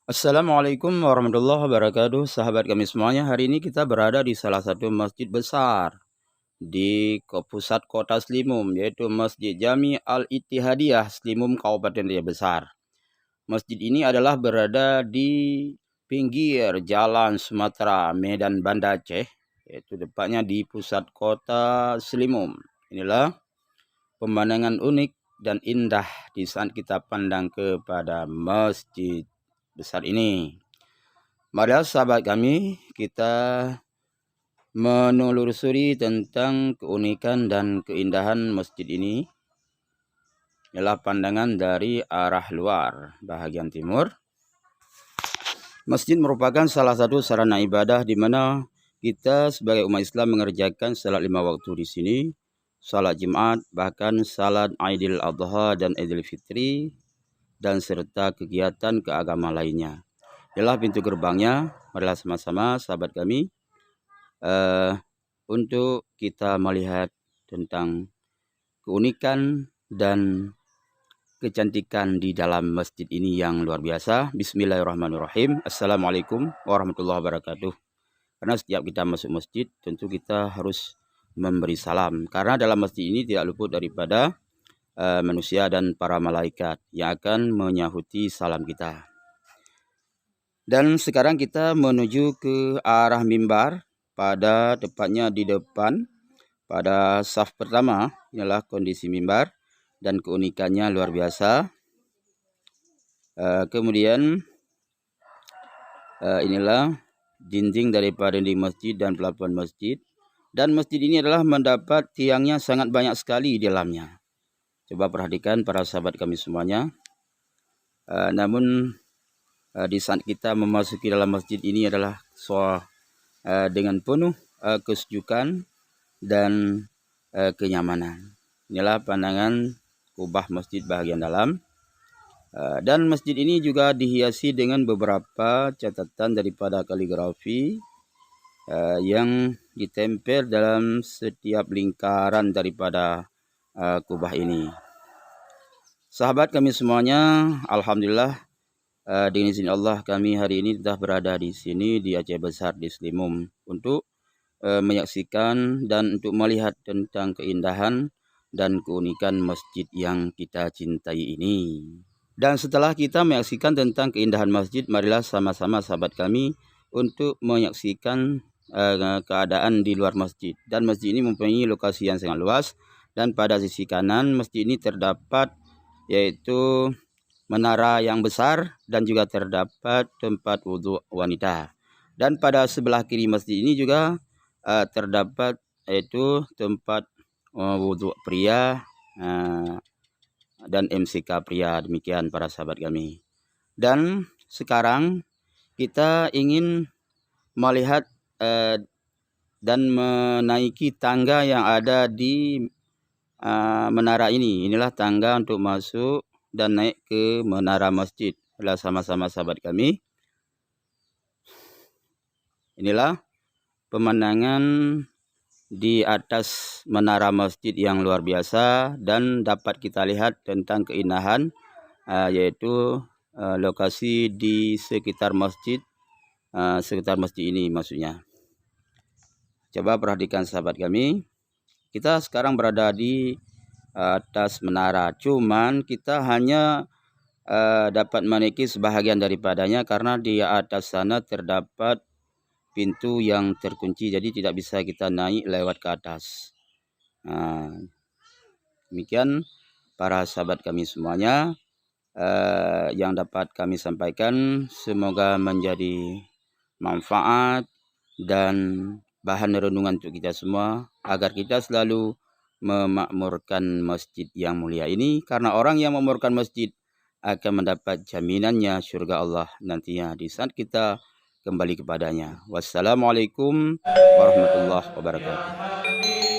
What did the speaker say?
Assalamualaikum warahmatullahi wabarakatuh, sahabat kami semuanya. Hari ini kita berada di salah satu masjid besar di pusat kota Slimum, yaitu Masjid Jami Al-Ittihadiyah Slimum, Kabupaten Riau Besar. Masjid ini adalah berada di pinggir Jalan Sumatera Medan Banda Aceh, yaitu tepatnya di pusat kota Slimum. Inilah pemandangan unik dan indah di saat kita pandang kepada masjid besar ini. Marilah sahabat kami, kita menelusuri tentang keunikan dan keindahan masjid ini. Ialah pandangan dari arah luar bahagian timur. Masjid merupakan salah satu sarana ibadah di mana kita sebagai umat Islam mengerjakan salat 5 waktu di sini, salat Jumat, bahkan salat Aidil Adha dan Idul Fitri, dan serta kegiatan keagamaan lainnya. Inilah pintu gerbangnya. Marilah sama-sama sahabat kami untuk kita melihat tentang keunikan dan kecantikan di dalam masjid ini yang luar biasa. Bismillahirrahmanirrahim. Assalamualaikum warahmatullahi wabarakatuh. Karena setiap kita masuk masjid, tentu kita harus memberi salam. Karena dalam masjid ini tidak luput daripada manusia dan para malaikat yang akan menyahuti salam kita. Dan sekarang kita menuju ke arah mimbar, pada tepatnya di depan pada saf pertama. Inilah kondisi mimbar dan keunikannya luar biasa. Kemudian inilah dinding daripada di masjid dan pelapon masjid. Dan masjid ini adalah mendapat tiangnya sangat banyak sekali di dalamnya. Coba perhatikan para sahabat kami semuanya. Namun di saat kita memasuki dalam masjid ini adalah dengan penuh kesejukan dan kenyamanan. Inilah pandangan kubah masjid bahagian dalam. Dan masjid ini juga dihiasi dengan beberapa catatan daripada kaligrafi yang ditempel dalam setiap lingkaran daripada kubah ini. Sahabat kami semuanya, alhamdulillah dengan izin Allah kami hari ini sudah berada di sini di Aceh Besar di Slimum untuk menyaksikan dan untuk melihat tentang keindahan dan keunikan masjid yang kita cintai ini. Dan setelah kita menyaksikan tentang keindahan masjid, marilah sama-sama sahabat kami untuk menyaksikan keadaan di luar masjid. Dan masjid ini mempunyai lokasi yang sangat luas, dan pada sisi kanan masjid ini terdapat yaitu menara yang besar dan juga terdapat tempat wudhu wanita. Dan pada sebelah kiri masjid ini juga terdapat yaitu tempat wudhu pria dan MCK pria. Demikian para sahabat kami. Dan sekarang kita ingin melihat dan menaiki tangga yang ada di menara ini. Inilah tangga untuk masuk dan naik ke menara masjid. Inilah sama-sama sahabat kami. Inilah pemandangan di atas menara masjid yang luar biasa, dan dapat kita lihat tentang keindahan yaitu lokasi di sekitar masjid ini maksudnya. Coba perhatikan sahabat kami. Kita sekarang berada di atas menara, cuman kita hanya dapat menaiki sebahagian daripadanya karena di atas sana terdapat pintu yang terkunci, jadi tidak bisa kita naik lewat ke atas. Demikian para sahabat kami semuanya yang dapat kami sampaikan. Semoga menjadi manfaat dan bahan renungan untuk kita semua, agar kita selalu memakmurkan masjid yang mulia ini, karena orang yang memakmurkan masjid akan mendapat jaminannya surga Allah nantinya di saat kita kembali kepadanya. Wassalamualaikum warahmatullahi wabarakatuh.